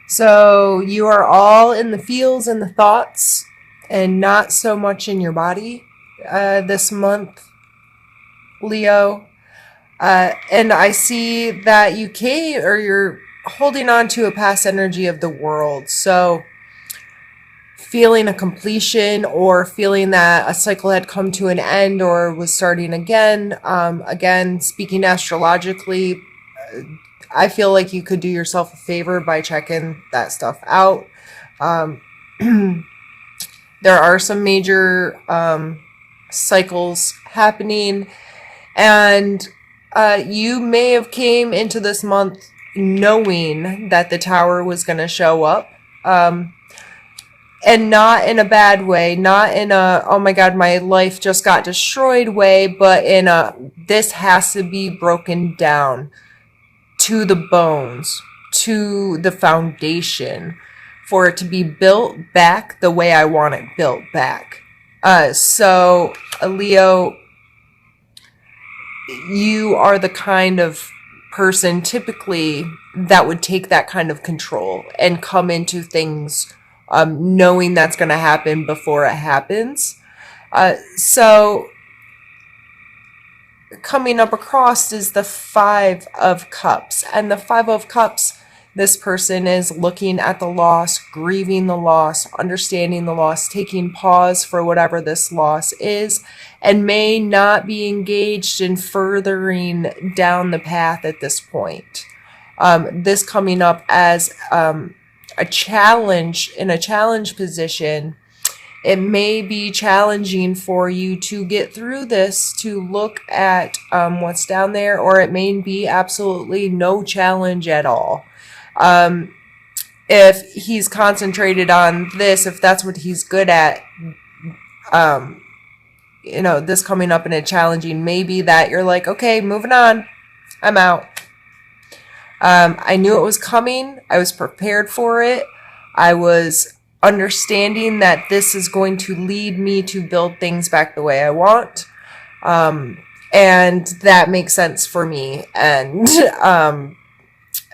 So you are all in the feels and the thoughts and not so much in your body this month, Leo. And I see that you came or you're holding on to a past energy of the world. So feeling a completion or feeling that a cycle had come to an end or was starting again. Again, speaking astrologically, I feel like you could do yourself a favor by checking that stuff out. Um, there are some major cycles happening, and you may have came into this month knowing that the tower was going to show up. And not in a bad way, not in a, oh my God, my life just got destroyed way, but in a, this has to be broken down to the bones, to the foundation, for it to be built back the way I want it built back. So, Leo, you are the kind of person typically that would take that kind of control and come into things knowing that's going to happen before it happens. So coming up across is the Five of Cups. And the Five of Cups, this person is looking at the loss, grieving the loss, understanding the loss, taking pause for whatever this loss is, and may not be engaged in furthering down the path at this point. This coming up as a challenge, in a challenge position. It may be challenging for you to get through this, to look at what's down there, or it may be absolutely no challenge at all. If he's concentrated on this, if that's what he's good at, this coming up in a challenging, maybe that you're like, okay, moving on, I'm out. I knew it was coming. I was prepared for it. I was understanding that this is going to lead me to build things back the way I want. And that makes sense for me. And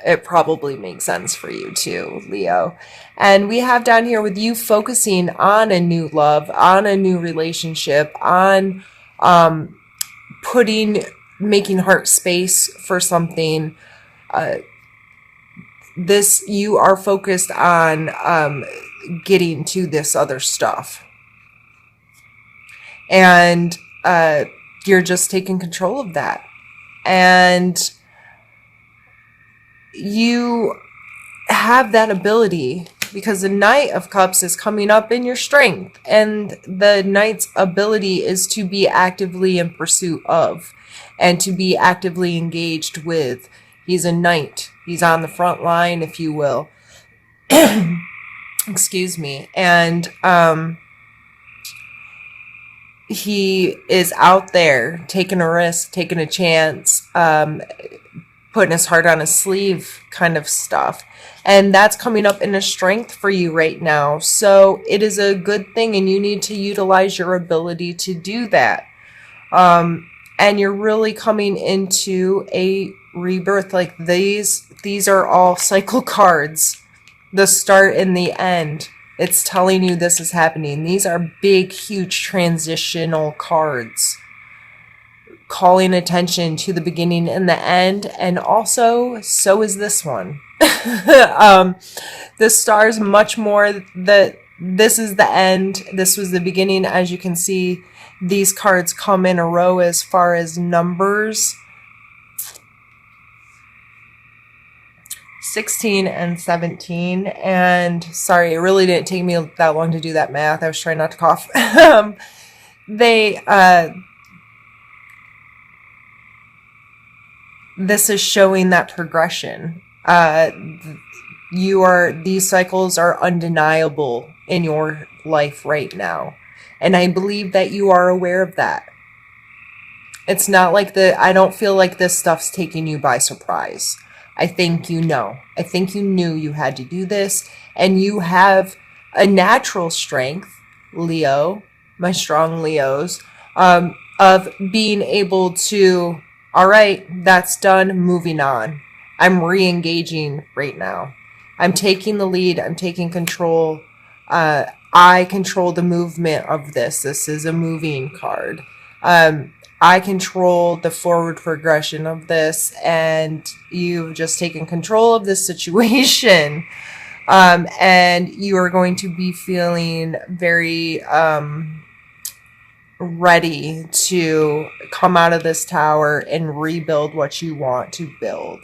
it probably makes sense for you too, Leo. And we have down here with you focusing on a new love, on a new relationship, on making heart space for something. You are focused on getting to this other stuff. And you're just taking control of that. And you have that ability because the Knight of Cups is coming up in your strength. And the Knight's ability is to be actively in pursuit of and to be actively engaged with. He's a knight. He's on the front line, if you will. Excuse me. And he is out there taking a risk, taking a chance, putting his heart on his sleeve kind of stuff. And that's coming up in a strength for you right now. So it is a good thing, and you need to utilize your ability to do that. And you're really coming into a rebirth. Like these are all cycle cards, the start and the end. It's telling you this is happening. These are big, huge transitional cards, calling attention to the beginning and the end. And also, so is this one. The stars much more that this is the end. This was the beginning. As you can see, these cards come in a row as far as numbers. 16 and 17. And sorry, it really didn't take me that long to do that math. I was trying not to cough. This is showing that progression. These cycles are undeniable in your life right now. And I believe that you are aware of that. It's not like I don't feel like this stuff's taking you by surprise. I think you know. I think you knew you had to do this. And you have a natural strength, Leo, my strong Leos, of being able to, all right, that's done, moving on. I'm re-engaging right now. I'm taking the lead. I'm taking control. I control the movement of this. This is a moving card. I control the forward progression of this, and you've just taken control of this situation. And you are going to be feeling very ready to come out of this tower and rebuild what you want to build.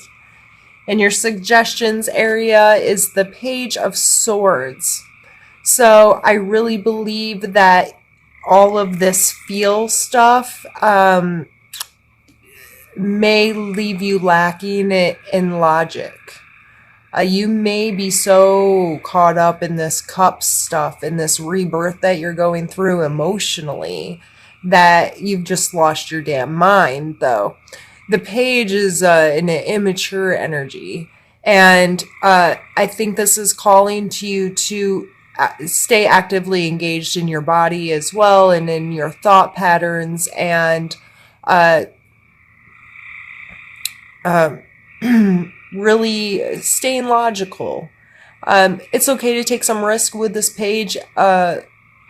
And your suggestions area is the Page of Swords. So I really believe that all of this feel stuff may leave you lacking in logic. You may be so caught up in this cup stuff and this rebirth that you're going through emotionally that you've just lost your damn mind, though. The page is an immature energy, and I think this is calling to you to stay actively engaged in your body as well, and in your thought patterns, and really staying logical. It's okay to take some risk with this page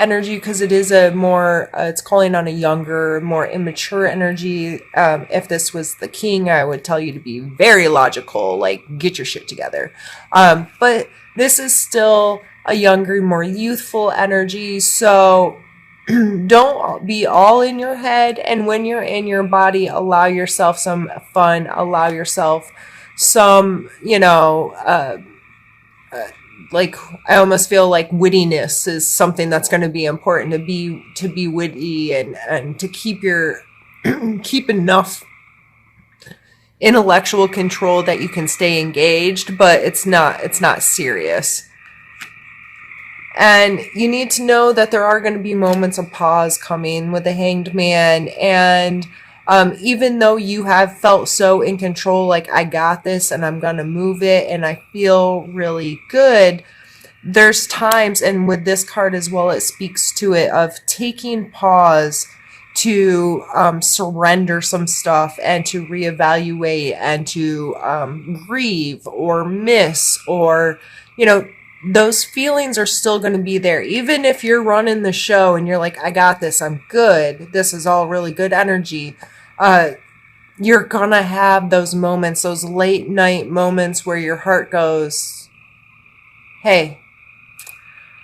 energy, because it is a more, it's calling on a younger, more immature energy. If this was the king, I would tell you to be very logical, like get your shit together. But this is still a younger, more youthful energy. So don't be all in your head. And when you're in your body, allow yourself some fun, allow yourself some, like, I almost feel like wittiness is something that's going to be important, to be witty and to keep keep enough intellectual control that you can stay engaged, but it's not serious. And you need to know that there are going to be moments of pause coming with the Hanged Man. And even though you have felt so in control, like I got this and I'm going to move it and I feel really good, there's times, and with this card as well, it speaks to it, of taking pause to surrender some stuff and to reevaluate and to grieve or miss, or, those feelings are still going to be there. Even if you're running the show and you're like, I got this, I'm good, this is all really good energy, you're going to have those moments, those late night moments where your heart goes, hey,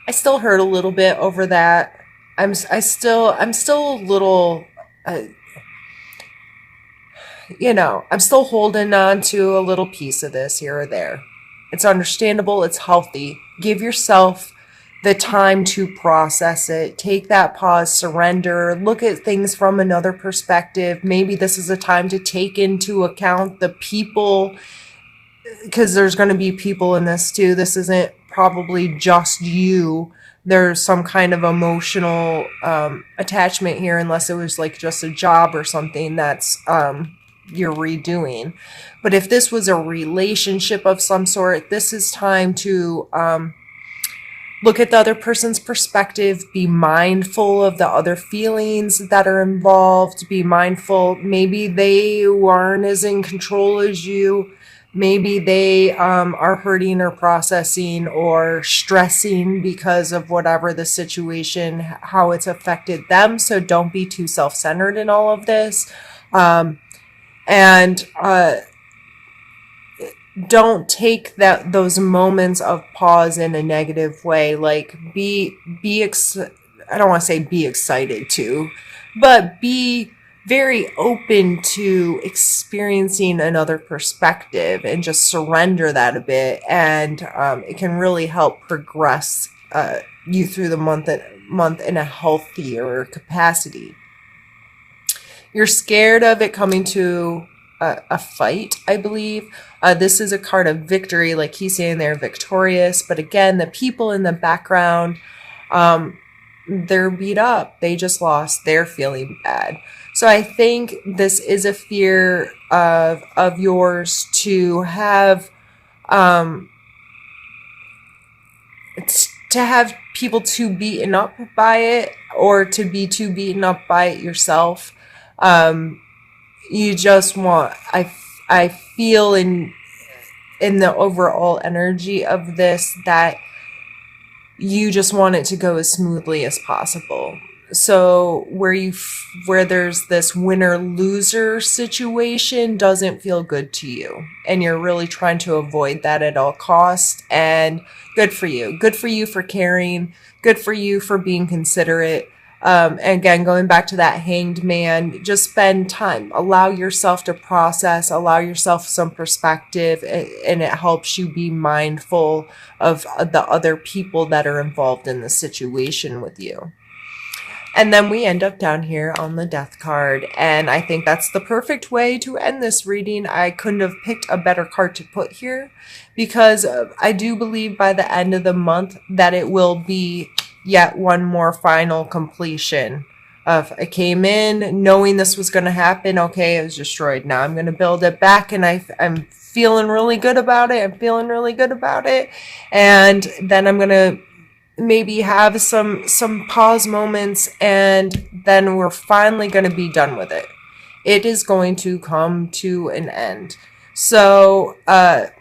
I still hurt a little bit over that. I'm still a little, I'm still holding on to a little piece of this here or there. It's understandable. It's healthy. Give yourself the time to process it. Take that pause, surrender, look at things from another perspective. Maybe this is a time to take into account the people, because there's going to be people in this too. This isn't probably just you. There's some kind of emotional attachment here, unless it was like just a job or something that's you're redoing. But if this was a relationship of some sort, this is time to look at the other person's perspective, be mindful of the other feelings that are involved, be mindful, maybe they aren't as in control as you. Maybe they are hurting or processing or stressing because of whatever the situation, how it's affected them. So don't be too self-centered in all of this. And don't take those moments of pause in a negative way. Like I don't want to say be excited to, but be very open to experiencing another perspective and just surrender that a bit. And it can really help progress you through the month in a healthier capacity. You're scared of it coming to a fight, I believe. This is a card of victory, like he's saying they're victorious. But again, the people in the background, they're beat up. They just lost. They're feeling bad. So I think this is a fear of yours to have people too beaten up by it, or to be too beaten up by it yourself. You just want, I feel in in the overall energy of this, that you just want it to go as smoothly as possible. So where there's this winner loser situation doesn't feel good to you, and you're really trying to avoid that at all costs. And good for you. Good for you for caring. Good for you for being considerate. Again, going back to that Hanged Man, just spend time, allow yourself to process, allow yourself some perspective, and it helps you be mindful of the other people that are involved in the situation with you. And then we end up down here on the Death card. And I think that's the perfect way to end this reading. I couldn't have picked a better card to put here, because I do believe by the end of the month that it will be yet one more final completion of, I came in knowing this was going to happen. Okay, it was destroyed. Now I'm going to build it back, and I'm feeling really good about it. I'm feeling really good about it. And then I'm going to maybe have some pause moments, and then we're finally going to be done with it. It is going to come to an end. So that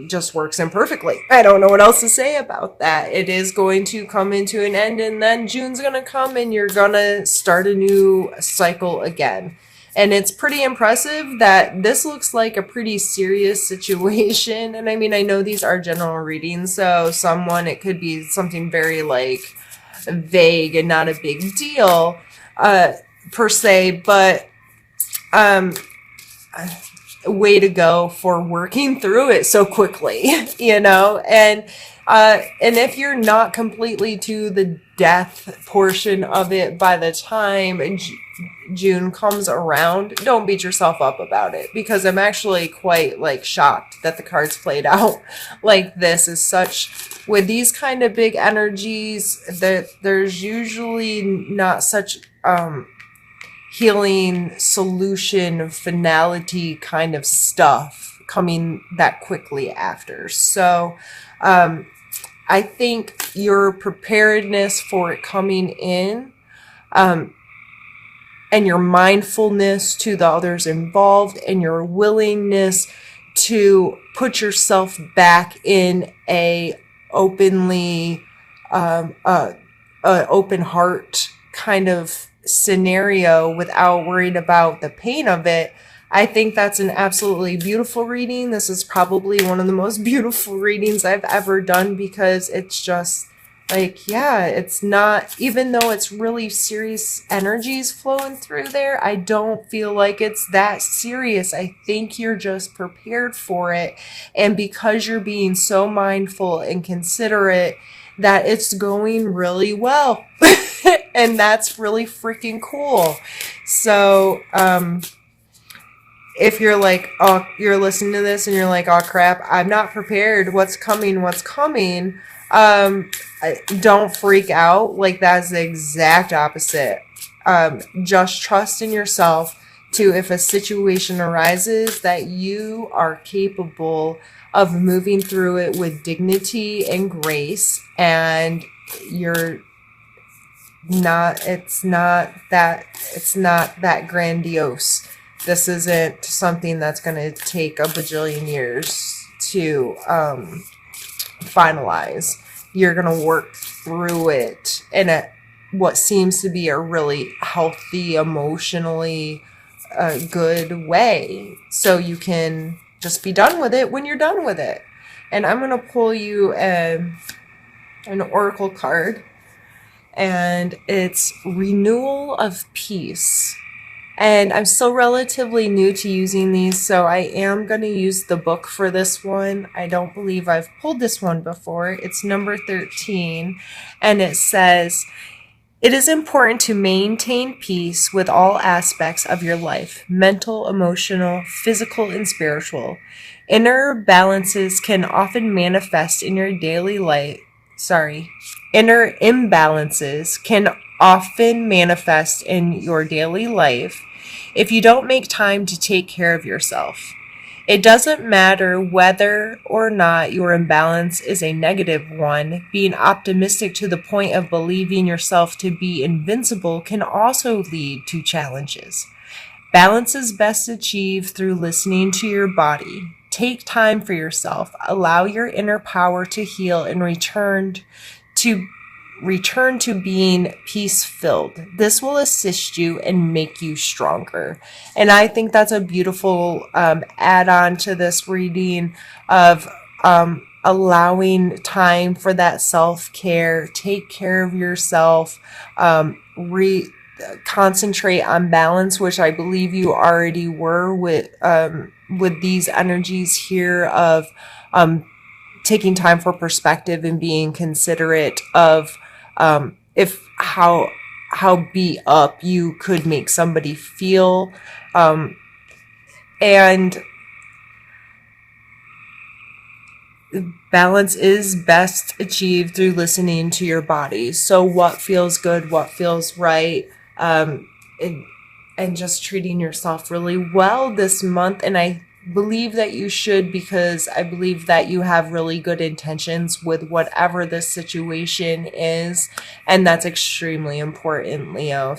just works in perfectly. I don't know what else to say about that. It is going to come into an end, and then June's going to come, and you're going to start a new cycle again. And it's pretty impressive that this looks like a pretty serious situation. And I mean, I know these are general readings, so it could be something very like vague and not a big deal per se, but way to go for working through it so quickly, you know? And if you're not completely to the death portion of it by the time June comes around, don't beat yourself up about it, because I'm actually quite like shocked that the cards played out like this. Is such, with these kind of big energies, that there's usually not such healing solution finality kind of stuff coming that quickly after. So I think your preparedness for it coming in, and your mindfulness to the others involved, and your willingness to put yourself back in a openly, open heart kind of scenario without worried about the pain of it. I think that's an absolutely beautiful reading. This is probably one of the most beautiful readings I've ever done, because it's just like, yeah, it's not, even though it's really serious energies flowing through there, I don't feel like it's that serious. I think you're just prepared for it. And because you're being so mindful and considerate, that it's going really well. And that's really freaking cool. So, if you're like, oh, you're listening to this and you're like, oh crap, I'm not prepared. What's coming? Don't freak out. Like, that's the exact opposite. Just trust in yourself to, if a situation arises, that you are capable of moving through it with dignity and grace, and it's not that grandiose. This isn't something that's going to take a bajillion years to finalize. You're going to work through it in what seems to be a really healthy, emotionally good way, so you can just be done with it when you're done with it. And I'm going to pull you an oracle card, and it's Renewal of Peace. And I'm still relatively new to using these, so I am going to use the book for this one. I don't believe I've pulled this one before. It's number 13, and it says, "It is important to maintain peace with all aspects of your life, mental, emotional, physical, and spiritual. Inner balances can often manifest in your daily life. Inner imbalances can often manifest in your daily life if you don't make time to take care of yourself. It doesn't matter whether or not your imbalance is a negative one. Being optimistic to the point of believing yourself to be invincible can also lead to challenges. Balance is best achieved through listening to your body. Take time for yourself. Allow your inner power to heal and return to being peace filled. This will assist you and make you stronger. And I think that's a beautiful add on to this reading of allowing time for that self care. Take care of yourself. Concentrate on balance, which I believe you already were with these energies here of taking time for perspective and being considerate of if how beat up you could make somebody feel, and balance is best achieved through listening to your body. So what feels good, what feels right, and just treating yourself really well this month. And I believe that you should, because I believe that you have really good intentions with whatever this situation is, and that's extremely important, Leo.